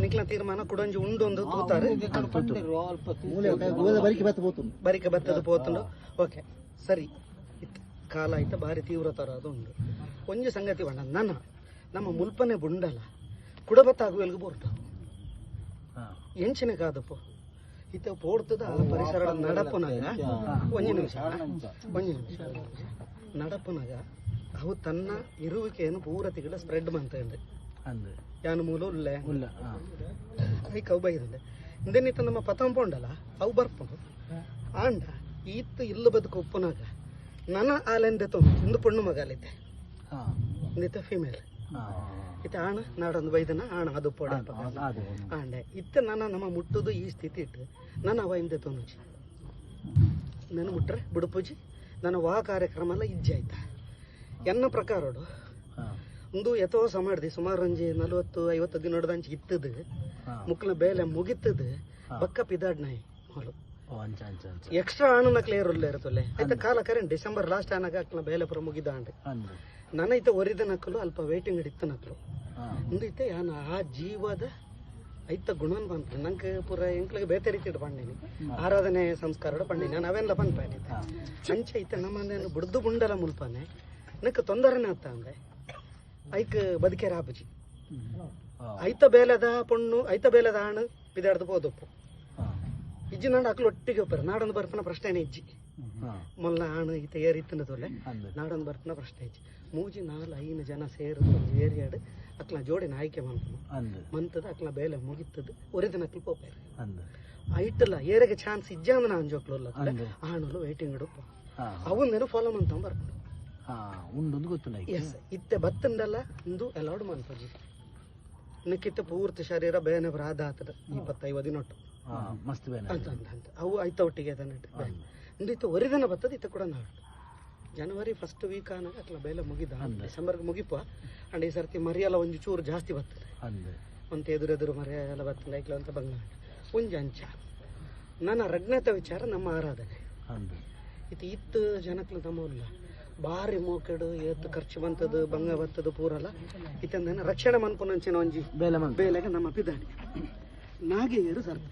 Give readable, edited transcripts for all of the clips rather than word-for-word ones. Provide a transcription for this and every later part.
ನಿಕ್ಲ ತೀರ್ಮಾನ ಕುಡಂಜಿ ಉಂಡೊಂದು ತೂತಾರೆ ಬರಿಕೆ ಬತ್ತದ ಪೋತುಂಡು. ಓಕೆ ಸರಿ ಇತ್ತು ಕಾಲ ಆಯ್ತ ಬಾರಿ ತೀವ್ರತರ ಅದು ಉಂಡು. ಒಂಜಿ ಸಂಗತಿ ಬಣ್ಣ ನಮ್ಮ ಮುಲ್ಪನೆ ಬುಂಡಲ ಕುಡಬತ್ತಾಗುವೆಲ್ಗು ಬೋರ್ಟ ಎಂಚಿನ ಕಾದಪ್ಪ ಇತ್ತ ಪೋಡ್ತದ ಪರಿಸರ ನಡಪುನಾಗ ಒಂಜಿ ನಿಮಿಷ ನಡಪುನಾಗ ಅವು ತನ್ನ ಇರುವಿಕೆಯನ್ನು ಪೂರ ತಿಗಳ ಸ್ಪ್ರೆಡ್ ಮಾಡ್ತಂಡೆ ಯಾನು ಮೂಲ ಉಲ್ಲೆ ಅದಕ್ಕೆ ಅವು ಬೈದಂಡೆ ಇಂದೇನಿತ್ತ ನಮ್ಮ ಪತಂಪುಂಡಲ್ಲ ಅವು ಬರ್ಪುಂಡು ಆಂಡ ಈತ್ ಇಲ್ಲ ಬದುಕು ಉಪ್ಪುನಾಗ ನನ್ನ ಆಲೆಂದೆ ತೊಂದು ಇಂದು ಪುಣ್ಣು ಮಗಾಲಿದ್ದೆ ಇಂದಿತ್ತ ಫಿಮೇಲ್ ಇತ್ತ ಆಣ ನಾಡೊಂದು ಬೈದನ ಆಣ ಅದು ಪೋಡ ಆಂಡೆ ಇತ್ತ ನಮ್ಮ ಮುಟ್ಟುದು ಈ ಸ್ಥಿತಿ ಇಟ್ಟು ನಾನು ಅವ ಹಿಂದೆ ತೊಂದು ನಾನು ಮುಟ್ರೆ ಬಿಡುಪೂಜಿ ನನ್ನ ವಾ ಕಾರ್ಯಕ್ರಮ ಎಲ್ಲ ಇಜ್ಜೆ ಆಯ್ತಾ ಎನ್ನ ಪ್ರಕಾರಡು ಒಂದು ಎತ್ತೋ ಸಮಾಡ್ದಿ ಸುಮಾರು ಒಂಜಿ 40-50 ದಿನ ಹೊಡೆದಂಚಿ ಇತ್ತದ ಮುಕ್ಲ ಬೇಲೆ ಮುಗಿತದ ಬಕ್ಕ ಪಿದಾಡ್ನಾಯಿ ಹೊಲು ಎಕ್ಸ್ಟ್ರಾ ಆಣನ ಕ್ಲಿಯರ್ ಉಲ್ಲ ಇರ್ತಲೆ ಆಯ್ತಾ ಕಾಲ ಕರೆಂಟ್ ಡಿಸೆಂಬರ್ ಲಾಸ್ಟ್ ಆನಾಗ ಅಕ್ಲ ಬೇಲೆ ಪುರ ಮುಗಿದ ಅಂಡೆ ನನ್ನ ಐತ ಒರಿದ ನಕ್ಕಲು ಅಲ್ಪ ವೇಟಿಂಗ್ ಹಿಡಿತ ನಕ್ಕಲು ಮುಂದೈತೆ ಯಾನ ಆ ಜೀವದ ಐತ ಗುಣನ್ ಬಂತು ನಂಗೆ ಪೂರ ಎಂಕ್ಲಿಗೆ ಬೇತೆ ರೀತಿ ಪಂಡಿನಿ ಆರಾಧನೆ ಸಂಸ್ಕಾರ ಪಂಡಿನಿ ನಾನು ಅವೆಲ್ಲ ಪನ್ಪಾನೆ ಅಂಚೆ ಐತೆ ನಮ್ಮನೇನು ಬುಡ್ದು ಬುಂಡಲ ಮುಲ್ಪಾನೆ ನಕ್ಕೆ ತೊಂದರೆನೇ ಆತ ಅಂದೆ ಐಕ್ ಬದುಕೇರ ಆಪುಜಿ ಐತ ಬೇಲದ ಪೊಣ್ಣು ಐತ ಬೇಲದ ಹಣ್ಣು ಬಿದಾಡ್ದು ಹೋದಪ್ಪು ಇಜ್ಜಿ ನಾಡು ಅಕ್ಲು ಒಟ್ಟಿಗೆ ಒಪ್ಪರ ನಾಡೊಂದು ಬರ್ಪನ ಪ್ರಶ್ನೆನೇ ಇಜ್ಜಿ ಮೊಲ್ಲ ಹಣ್ಣು ಈತ ಏರಿತ್ತನ ತೊಲೆ ನಾಡೊಂದು ಬರ್ಪನ ಪ್ರಶ್ನೆ ಇಜ್ಜಿ ಮೂಜಿ 4-5 ಜನ ಸೇರು ಏರಿಯಾಡು ಅಕ್ಲ ಜೋಡಿನ ಆಯ್ಕೆ ಮಂತದ ಅಕ್ಲ ಬೇಲೆ ಮುಗಿತದ ಒರಿದ ನಕ್ಲು ಪೋಪೇರು ಐಟಲ್ಲ ಏರೆಗೆ ಚಾನ್ಸ್ ಇಜ್ಜಾಂದ ನಾನು ಜೋಕ್ಲಲ್ಲ ಹಣ್ಣು ವೇಟಿಂಗ್ ಇಡಪ್ಪ ಅವನ್ನೇನು ಫಾಲೋ ಮಂತ ಬರ್ಕೊಂಡು ಇತ್ತೆ ಬತ್ತಂಡಲ್ಲ ಇಂದು ಅಲೌಡ್ ಮನ್ಪಜಿ ಇನ್ನಕ್ಕಿತ್ತ ಪೂರ್ತಿ ಶರೀರ ಬೇನೆ ರಾಧ ಆತದ 25 ದಿನೊಟ್ಟು ಅಂತ ಅವು ಐತ ಒಟ್ಟಿಗೆ ಇಂದು ಇತ್ತ ಒರಿದನ ಬತ್ತದ ಇತ್ತ ಕೂಡ ನಾಡು ಜನವರಿ ಫಸ್ಟ್ ವೀಕ್ ಆನಾಗ ಅಕ್ಲ ಬೇಲೆ ಮುಗಿದ ಡಿಸೆಂಬರ್ಗೆ ಮುಗಿಪ ಅಂಡ್ ಈ ಸರ್ತಿ ಮರಿಯೆಲ್ಲ ಒಂಜಿ ಚೂರು ಜಾಸ್ತಿ ಬರ್ತದೆ ಒಂತ ಎದುರೆದುರು ಮರಿ ಎಲ್ಲ ಬರ್ತದೆ ಐಕ್ಲ ಅಂತ ಬಂಗ ಒಂಜಿ ಅಂಚ ನನ್ನ ರಗ್ನತ ವಿಚಾರ ನಮ್ಮ ಆರಾಧನೆ ಇತ್ತು ಜನಕ್ಲ ತಮ್ಮ ಇಲ್ಲ ಬಾರಿ ಮೋಕೆಡು ಎತ್ತು ಖರ್ಚು ಬಂತದ್ದು ಬಂಗ ಬರ್ತದ್ದು ಪೂರಲ್ಲ ಇತ್ತಂದೇನ ರಕ್ಷಣೆ ಮನ್ಪುನಂಚಿನ ಒಂಜಿ ಬೇಲೆಗೆ ನಮ್ಮ ಪಿದಾಡಿ ನಾಗೇಯರು ಸರ್ಪ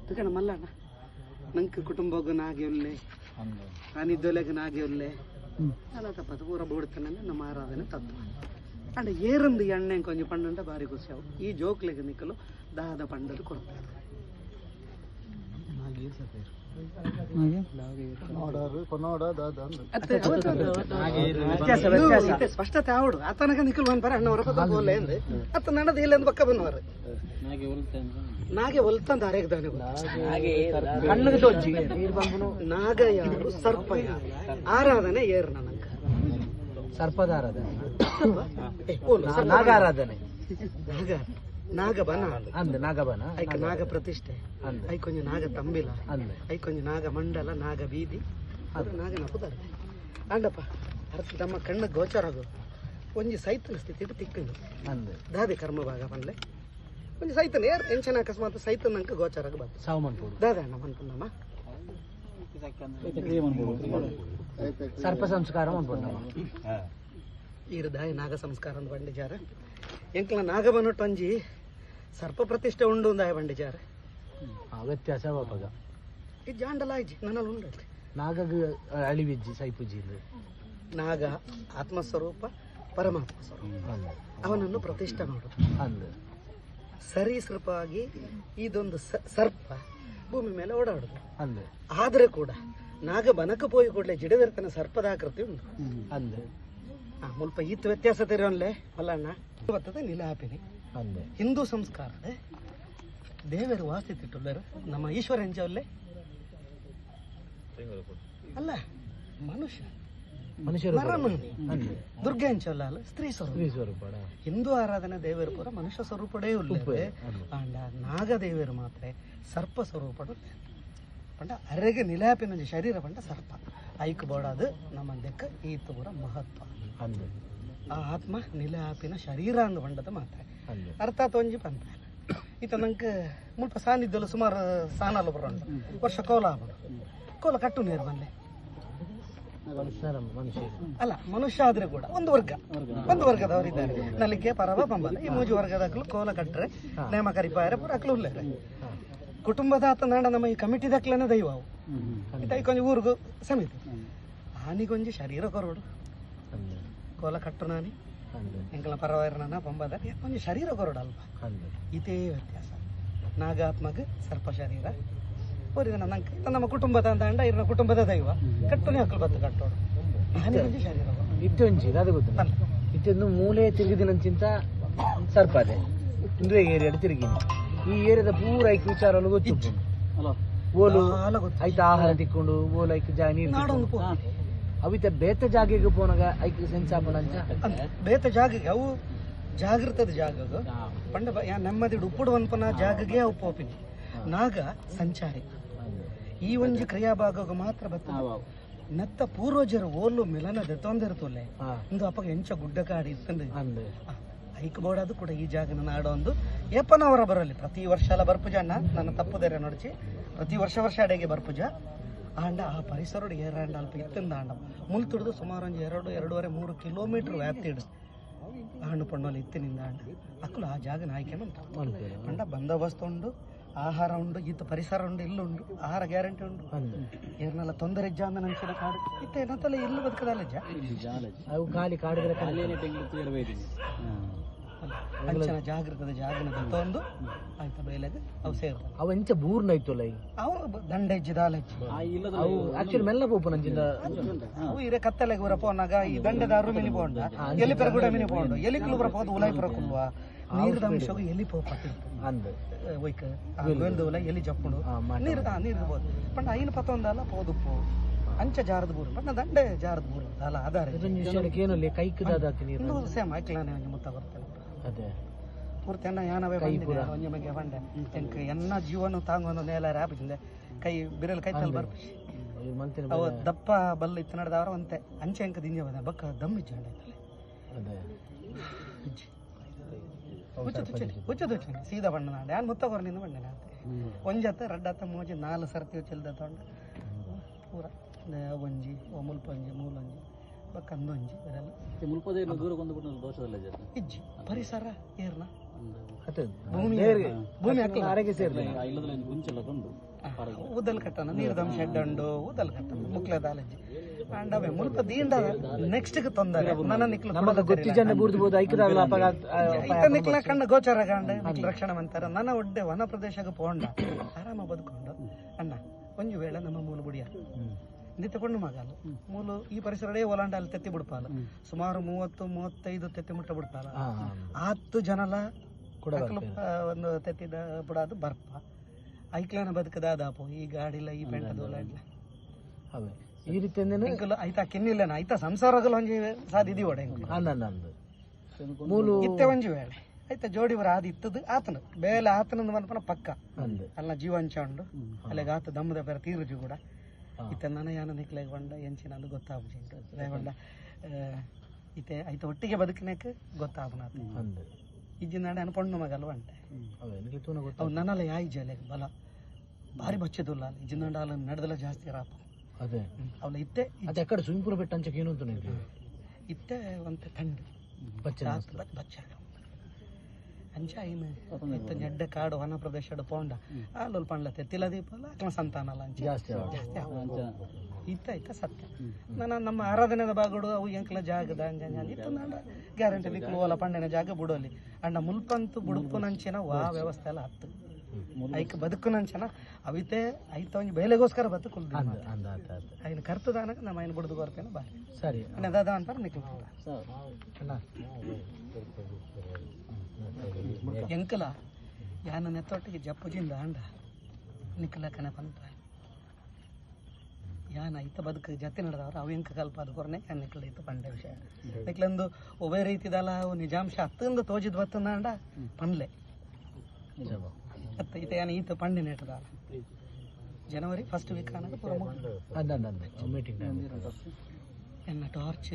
ತುಕಣ ಮಲ್ಲಣ್ಣ ನಂಗೆ ಕುಟುಂಬಗೂ ನಾಗೆ ಉಲ್ಲೆ ನಾನಿದ್ದೊಲೆಗೆ ನಾಗೆ ಉಲ್ಲೆ ಅಲ್ಲ ತಪ್ಪದು ಪೂರ ಬೋಡ್ತಾನೆ ನಮ್ಮ ಆರಾಧನೆ ತತ್ವ ಅಂಡ ಏರಂದು ಎಣ್ಣೆ ಕೊಂಚ ಪಂಡ ಬಾರಿ ಖುಷಿ ಅವು ಈ ಜೋಕ್ಲೆಗೆ ನಿಕ್ಕಲು ದಾದ ಪಂಡದು ಕೊಡ್ತಾರೆ ಸ್ಪಷ್ಟತೆ ಆವಡು ಆತನಕ ನಿಖಲ್ ಬಂದ್ಬಾರ ಅಣ್ಣವರ ಪದೋಲೆ ಅಂದ್ರೆ ಅತ್ತ ನಡದ ಇಲ್ಲ ಬಕ್ಕ ಬಂದವರು ನಾಗೆ ಒಲ್ತಂದ ಅರೆಗ್ದಾನೆ ಕಣ್ಣಿಗೆ ತೋಜಿ ನಾಗ ಯಾರು ಸರ್ಪ ಯಾರು ಆರಾಧನೆ ಏರ್ ನನಗ ಸರ್ಪದ ಆರಾಧನೆ ನಾಗ ಆರಾಧನೆ ನಾಗಬನ ಅಂದ ನಾಗಬನ ಐಕ ನಾಗ ಪ್ರತಿಷ್ಠೆ ಐಕೊಂಜ ನಾಗ ತಂಬಿಲ ಐಕೊಂಜ ನಾಗ ಮಂಡಲ ನಾಗ ಬೀದಿ ಅದು ನಾಗ ನಪುದಾರೆ ಅಂಡಪ್ಪ ಅರ್ಥ ನಮ್ಮ ಕಣ್ಣ ಗೋಚರದು ಒಂಜಿ ಸೈತನ ಸ್ಥಿತಿ ತಿಕ್ಕಂಡು ದಾದಿ ಕರ್ಮ ಭಾಗ ಬಂದ್ಲೆ ಒಂಜಿ ಸೈತನ ಏರ್ ಟೆನ್ಷನ್ ಅಕಸ್ಮಾತ್ ಸೈತನ ಅಂಕ ಗೋಚರಾಗ ಬಂತು ಸಾವು ಮನ್ಪುಡು ದಾದ ಅಣ್ಣ ಮನ್ಪುಂಡಮ್ಮ ಸರ್ಪ ಸಂಸ್ಕಾರ ಮನ್ಪುಂಡಮ್ಮ ಈರದಾಯ ನಾಗ ಸಂಸ್ಕಾರ ಅಂತ ಬಂಡಿಜಾರ ಎಂಕ್ಲ ನಾಗ ಬನ್ನೊಟ್ಟು ಒಂಜಿ ಸರ್ಪ ಪ್ರತಿಷ್ಠೆ ಉಂಡು ಒಂದಾಯ ಬಂಡಿಜಾರ ವ್ಯತ್ಯಾಸ ಇದು ಜಾಂಡಲ ಆಯ್ಜಿ ನನ್ನಲ್ಲಿ ಉಂಡು ನಾಗಗ ಅಳಿವಿಜ್ಜಿ ಸೈಪುಜಿ ನಾಗ ಆತ್ಮಸ್ವರೂಪ ಪರಮಾತ್ಮ ಸ್ವರೂಪ ಅವನನ್ನು ಪ್ರತಿಷ್ಠೆ ಮಾಡೋದು ಸರೀಸೃಪವಾಗಿ ಇದೊಂದು ಸರ್ಪ ಭೂಮಿ ಮೇಲೆ ಓಡಾಡುದು ಆದ್ರೆ ಕೂಡ ನಾಗ ಬನಕ ಪೋಯಿ ಕೂಡಲೇ ಜಿಡದಿರ್ತಾನೆ ಸರ್ಪದ ಆಕೃತಿ ಉಂಟು ಮುಲ್ಪ ಈತ್ ವ್ಯತ್ಯಾಸ ತೆರೆಯೊನ್ಲೆ ಮಲ್ಲಣ್ಣ ಬರ್ತದೆ ನಿಲಾಪಿನಿ ಹಿಂದೂ ಸಂಸ್ಕಾರದ ದೇವರು ವಾಸ್ತಿ ತಿಟ್ಟುಳ್ಳರು ನಮ್ಮ ಈಶ್ವರ ಹೆಂಜವಲ್ಲೇ ಅಲ್ಲ ಮನುಷ್ಯ ದುರ್ಗೆ ಹೆಂಚಲ್ಲ ಅಲ್ಲ ಸ್ತ್ರೀ ಸ್ವರೂಪ ಹಿಂದೂ ಆರಾಧನೆ ದೇವರು ಪೂರ ಮನುಷ್ಯ ಸ್ವರೂಪಡೇ ಉಳ್ಳೇ ಅಂಡ ನಾಗ ದೇವರು ಮಾತ್ರ ಸರ್ಪ ಸ್ವರೂಪಡು ಪಂಡ ಅರೆಗೆ ನಿಲಾಪಿನ ಶರೀರ ಪಂಡ ಸರ್ಪ ಐಕ್ ಬೋಡಾದು ನಮ್ಮ ಲೆಕ್ಕ ಈತ ಪೂರ ಮಹತ್ವ ಆ ಆತ್ಮ ನಿಲಾಪಿನ ಶರೀರ ಅಂದು ಪಂಡದ ಮಾತ್ರ ಅರ್ಥಾತ್ ಒಂಜಿ ಪಂಪ ಈತ ನಂಗೆ ಮುಲ್ಪ ಸಾನ್ನಿದ್ದಲು ಸುಮಾರು ಸಾನಾಲು ಬರೋಣ ವರ್ಷ ಕೋಲ ಆಗೋದು ಕೋಲ ಕಟ್ಟು ನೀರು ಬಂದೆ ಅಲ್ಲ ಮನುಷ್ಯ ಆದ್ರೆ ಕೂಡ ಒಂದು ವರ್ಗದವರು ಇದ್ದಾರೆ. ನಲಿಕೆ ಪರವ ಪಂಬಲ ಈ ಮೂಜು ವರ್ಗದಕ್ಕಲು ಕೋಲ ಕಟ್ಟರೆ ನೇಮ ಕರಿಪಾಯರ ಪೂರ ಅಕ್ಲು ಉಳ್ಳೇರೆ ಕುಟುಂಬದ ಆತನಾಡ ನಮ್ಮ ಈ ಕಮಿಟಿ ದಕ್ಲನೇ ದೈವ ಅವು ಕೊಂಚ ಊರಿಗೂ ಸಮಿತಿ ಆನಿಗೊಂಜಿ ಶರೀರ ಕೊರೋಡು ಕೋಲ ಕಟ್ಟು ನಾನಿ ಎಂಕಲ ಪರವಾಯರನ ಪಂಬದ ಕೊಂಚ ಶರೀರ ಕೊರೋಡು ಅಲ್ಪ ಇದೇ ವ್ಯತ್ಯಾಸ. ನಾಗಾತ್ಮಗ ಸರ್ಪ ಶರೀರ ಊರಿನ ನಮ್ಮ ಕುಟುಂಬದ ಅಂದ ಇರನ ಕುಟುಂಬದ ದೈವ ಕಟ್ಟುನೇ ಹಕ್ಕಲು ಬತ್ತು ಕಟ್ಟೋಡು ಆನಿಗೊಂಜಿ ಶರೀರ ಇತ್ತೊಂಜಿ ಅದು ಗೊತ್ತಿಲ್ಲ ಇತ್ತೊಂದು ಮೂಲೆ ತಿರುಗಿದಿನಂಚಿಂತ ಸರ್ಪ ಅದೇ ಇಂದ್ರೆ ಏರಿಯಾಡ್ ತಿರುಗಿನಿ ಈ ಏರಿಯಾದ ಪೂರ ಐಕ್ ವಿಚಾರ ಗೊತ್ತಿತ್ತು ಓಲು ಐತ ಆಹಾರ ತಿಕ್ಕೊಂಡು ಓಲು ಐಕ್ ಜಾಗ ನೀರು ಅವಿತ ಬೇತ ಜಾಗೆಗೆ ಪೋನಾಗ ಐಕ್ ಸೆನ್ಸ್ ಆಪನಂಚ ಬೇತ ಜಾಗಗೆ ಅವು ಜಾಗೃತದ ಜಾಗಗ ಪಂಡ ನೆಮ್ಮದಿ ಉಪ್ಪುಡು ಅನ್ಪನ ಜಾಗಗೆ ಅವು ಪೋಪಿನಿ ನಾಗ ಸಂಚಾರಿ ಈ ಒಂಜಿ ಕ್ರಿಯಾಭಾಗಗ ಮಾತ್ರ ಬತ್ತ ನತ್ತ ಪೂರ್ವಜರ ಓಲು ಮಿಲನದ ತೊಂದಿರ್ತುಲ್ಲೆ ಇಂದು ಅಪ್ಪಗ ಎಂಚ ಗುಡ್ಡ ಕಾಡಿ ಇರ್ತಂದ್ರೆ ಐಕ್ ಬೋಡದು ಕೂಡ ಈ ಜಾಗನ ನಾಡೊಂದು ಏಪನವರ ಬರಲಿ ಪ್ರತಿ ವರ್ಷ ಎಲ್ಲ ಬರ್ಪುಜ ಅಣ್ಣ ನನ್ನ ತಪ್ಪುದೇರೆ ನೋಡಿಸಿ ಪ್ರತಿ ವರ್ಷ ಅಡೆಗೆ ಬರ್ಪುಜ ಆಂಡ ಆ ಪರಿಸರ ಏರಾಂಡ ಅಲ್ಪ ಇತ್ತಿಂದ ಆಂಡ ಮುಲ್ತುಡ್ದು ಸುಮಾರು ಒಂದು 2-2.5-3 ಕಿಲೋಮೀಟರ್ ವ್ಯಾಪ್ತಿ ಇಡು ಆಂಡು ಪಣ್ಣಲ್ಲಿ ಇತ್ತಿನಿಂದ ಆಂಡ ಅಕ್ಕಲು ಆ ಜಾಗನ ಆಯ್ಕೆ ಪಂಡ ಬಂದೋಬಸ್ತ್ ಉಂಡು ಆಹಾರ ಉಂಡು ಈತ ಪರಿಸರ ಉಂಡು ಇಲ್ಲುಂಡು ಆಹಾರ ಗ್ಯಾರಂಟಿ ಉಂಡು ಏರ್ನೆಲ್ಲ ತೊಂದರೆ ಇಜ್ಜ ಅಂದ ನಂಚಿನ ಕಾಡು ಇತ್ತ ಏನಂತಲ್ಲ ಇಲ್ಲು ಬದುಕದಲ್ಲಜ್ಜ ಅವು ಖಾಲಿ ಕಾಡಿದ್ರೆ ಅಂಚನ ಜಾಗೃತದ ಜಾಗನ ತೊಂದು ಆಯ್ತಾ ಬಯಲಾಗ ಅವು ಸೇರ್ತಾರೆ ಅವು ಎಂಚ ಬೂರ್ನ ಇತ್ತಲ್ಲ ಅವು ದಂಡ ಇಜ್ಜಿ ದಾಲಜ್ಜಿ ಅವು ಆಕ್ಚುಲಿ ಮೆಲ್ಲ ಪೋಪು ನಂಚಿಂದ ಅವು ಇರೇ ಕತ್ತಲೆಗೆ ಬರ ಪೋನಾಗ ಈ ದಂಡದಾರು ಮಿನಿ ಪೋಂಡ ಎಲಿ ಪೆರಗುಡ ಮಿನಿ ಪೋಂಡು ಎಲಿ ಕುಲ್ಬರ ಪೋದು ಉಲಾಯ್ಪುರ ಕುಲ್ವಾ ನೀರು ಅಂಶವು ಎಲಿ ಪೋಪಟ್ಟಿರ್ತು ಅಂದ ಒಯ್ಕ ವೆಲ್ದುಲ ಎಲಿ ಜಪ್ಪುಡು ನೀರು ಬೋದು ಪಂಡ ಐನು ಪತ್ತೊಂದಲ್ಲ ಪೋದುಪ್ಪು ಅಂಚ ಜಾರದ ಬೂರು ಪಂಡ ದಂಡೆ ಜಾರದ ಬೂರು ಅಲ್ಲ ಆಧಾರ ಏನಲ್ಲಿ ಕೈಕದಾದ ನೀರು ಸೇಮ್ ಆಯ್ಕಲಾನೆ ಒಂಜಿ ಮುತ್ತ ಬರ್ತೇನೆ ಅದೇ ಪೂರ್ತಿ ಎನ್ನ ಯಾನವೇ ಬಂದಿದೆ ಒಂಜಿ ಮಗೆ ಬಂಡೆ ಎಂಕ ಎನ್ನ ಜೀವನ ತಾಂಗೊಂದು ನೇಲ ರಾಪಿಸಿಂದೆ ಕೈ ಬಿರಲ್ ಕೈ ತಲ್ ಬರ್ಪಿ ಅವ ದಪ್ಪ ಬಲ್ಲ ಇತ್ತು ನಡೆದವರ ಒಂತೆ ಅಂಚೆ ಎಂಕ ದಿಂಜ ಬಂದ ಬಕ್ಕ ದಮ್ ಇಜ್ಜಂಡೆ ಹುಚ್ಚದು ಸೀದಾ ಬಣ್ಣ ನಾಡೆ ಯಾನ್ ಮುತ್ತ ಕೊರಲಿಂದ ಬಂಡೆ ನಾನು ಒಂಜತ್ತ ರಡ್ಡತ್ತ ಮೂಜಿ 4 ಸರ್ತಿ ಚೆಲ್ದ ತೊಂಡ ಪೂರ ಒಂಜಿ ಮುಲ್ಪಂಜಿ ಮೂಲೊಂಜಿ ಬಕ್ಕಂದೊಂಜಿ ಇದೆಲ್ಲ ಇಜ್ಜಿ ಪರಿಸರ ಏರ್ನ ಭೂಮಿ ಆರೋಗ್ಯ ಸೇರ್ಲಿ ಊದಲ್ ಕಟ್ಟನ ನೀರ್ದಮ್ ಶೆಡ್ ಉಂಡು ಊದಲ್ ಕಟ್ಟನ ಮುಕ್ಲೆ ದಾಲಜ್ಜಿ ಅಂಡವೆ ಮುಲ್ಪ ದೀಂಡ ನೆಕ್ಸ್ಟ್ ಗೆ ತೊಂದರೆ ನನ್ನ ನಿಕ್ಲ ಗೊತ್ತಿ ಜನ ಬೂರ್ದು ಐಕದಾಗಲ ನಿಕ್ಲ ಕಂಡ ಗೋಚರ ಕಂಡ ರಕ್ಷಣೆ ಅಂತಾರ ನನ್ನ ಒಡ್ಡೆ ವನ ಪ್ರದೇಶಕ್ಕೆ ಪೋಂಡ ಆರಾಮ ಬದುಕೊಂಡು ಅಣ್ಣ ಒಂಜು ವೇಳೆ ನಮ್ಮ ಮೂಲ ಬುಡಿಯ ನಿತ್ಕೊಂಡು ಮಗಲು ಮೂಲು ಈ ಪರಿಸರಡೇ ಒಲಾಂಡ ಅಲ್ಲಿ ತೆತ್ತಿ ಬಿಡ್ಪಾಲ ಸುಮಾರು 30-35 ತೆತ್ತಿ ಮುಟ್ಟ ಬಿಡ್ಪಾಲ 10 ಜನಲ ಒಂದು ತೆತ್ತಿದ ಬಿಡೋದು ಬರ್ಪ ಐಕ್ಲನ ಬದುಕದ ದಾಪು ಈ ಗಾಡಿಲ್ಲ ಈ ಪೆಂಟದೋಲ ಈ ರೀತಿ ಆಯ್ತಾ ಕಿನ್ನಿಲ್ಲನ ಆಯ್ತಾ ಸಂಸಾರಗಳು ಒಂಜಿ ಸಾಧಿದಿ ಒಡೆ ಮೂಲು ಇತ್ತೆ ಒಂಜಿ ವೇಳೆ ಆಯ್ತಾ ಜೋಡಿ ಬರ ಅದು ಇತ್ತದು ಆತನ ಬೇಲೆ ಆತನಂದು ಮನ್ಪನ ಪಕ್ಕ ಅಲ್ಲ ಜೀವಂಚ ಉಂಡು ಅಲ್ಲಿಗೆ ಆತ ದಮ್ಮದ ಬೇರೆ ತೀರುಜು ಕೂಡ ಇತ್ತ ನನ್ನ ಯಾನ ನಿಕ್ಲೆಗೆ ಬಂಡ ಎಂಚಿನ ಅದು ಗೊತ್ತಾಗ್ಬಿಟ್ಟು ಬಂಡ ಇತ್ತೆ ಆಯ್ತಾ ಒಟ್ಟಿಗೆ ಬದುಕಿನಕ್ಕೆ ಗೊತ್ತಾಗ್ನ ಇಜ್ಜಿ ನಾಡೆ ಅನ್ಪಣ್ಣು ಮಗಲ್ ಬಂಟೆ ಅವು ನನ್ನಲ್ಲ ಯಾಯಿ ಜಲೆ ಬಲ ಭಾರಿ ಬಚ್ಚದುಲ್ಲ ಇಜ್ಜಿನ ನಡೆದಲ್ಲ ಜಾಸ್ತಿ ರಾಪ ಅದೇ ಅವಳ ಇತ್ತೆ ಅದೇ ಕಡೆ ಸ್ವಿಮ್ಮಿಂಗ್ ಪೂಲ್ ಬೆಟ್ಟ ಅಂಚಕ್ಕೆ ಏನು ಅಂತ ಇತ್ತೆ ಒಂತೆ ತಂಡು ಬಚ್ಚ ಅಂಚ ಏನು ಇತ್ತ ಜಡ್ಡ ಕಾಡು ವನ ಪ್ರದೇಶ ಪೋಂಡ ಅಲ್ಲೊಲ್ ಪಂಡ್ಲತ್ತೆ ತಿಲದೀಪಲ್ಲ ಅಕ್ಲ ಸಂತಾನಲ್ಲ ಅಂಚ ಜಾಸ್ತಿ ಇತ್ತ ಇತ್ತ ಸತ್ಯ ನಮ್ಮ ಆರಾಧನೆದ ಬಾಗುಡು ಅವು ಎಂಕ್ಲ ಜಾಗದ ಇತ್ತು ನಾಡ ಗ್ಯಾರಂಟಿ ನಿಕ್ಲು ಓಲ ಪಂಡಿನ ಜಾಗ ಬಿಡೋಲಿ ಅಂಡ ಮುಲ್ಪಂತು ಬುಡುಪು ನಂಚಿನ ವಾ ವ್ಯವಸ್ಥೆ ಎಲ್ಲ ಹತ್ತು ಐಕ್ ಬದುಕು ನಂಚನ ಅವಿತೆ ಐತ ಒಂಜಿ ಬೇಲೆಗೋಸ್ಕರ ಬದುಕು ಐನ್ ಕರ್ತದಾನಕ ನಮ್ಮ ಐನ್ ಬುಡ್ದು ಬರ್ತೇನೆ ಬಾರಿ ಸರಿ ದಾದ ಅಂತಾರ ನಿಕ್ಲ ಎಂಕಲ ಯಾನ ನೆತ್ತೊಟ್ಟಿಗೆ ಜಪ್ಪುಜಿಂದ ಅಂಡ ನಿಕ್ಲ ಕಣ ಪಂತ ಯಾನ ಐತ ಬದುಕು ಜತಿ ನಡೆದವ್ರು ಅವು ಎಂಕ ಕಲ್ಪ ಅದು ಕೊರನೆ ನಿಕ್ಲ ಇತ್ತು ಪಂಡೆ ವಿಷಯ ನಿಕ್ಲಂದು ಒಬ್ಬೇ ರೀತಿದಲ್ಲ ಅವು ನಿಜಾಂಶ ಹತ್ತಂದು ತೋಜಿದ್ ಬತ್ತಂದ ಅಂಡ ಪನ್ಲೆ ಈತ ಯಾನ ಈತ ಪಂಡಿನ ಇಟ್ಟದ ಜನವರಿ ಫಸ್ಟ್ ವೀಕ್ ಅನ್ನೋದು ಪೂರ ಮೀಟಿಂಗ್ ಎನ್ನ ಟಾರ್ಚ್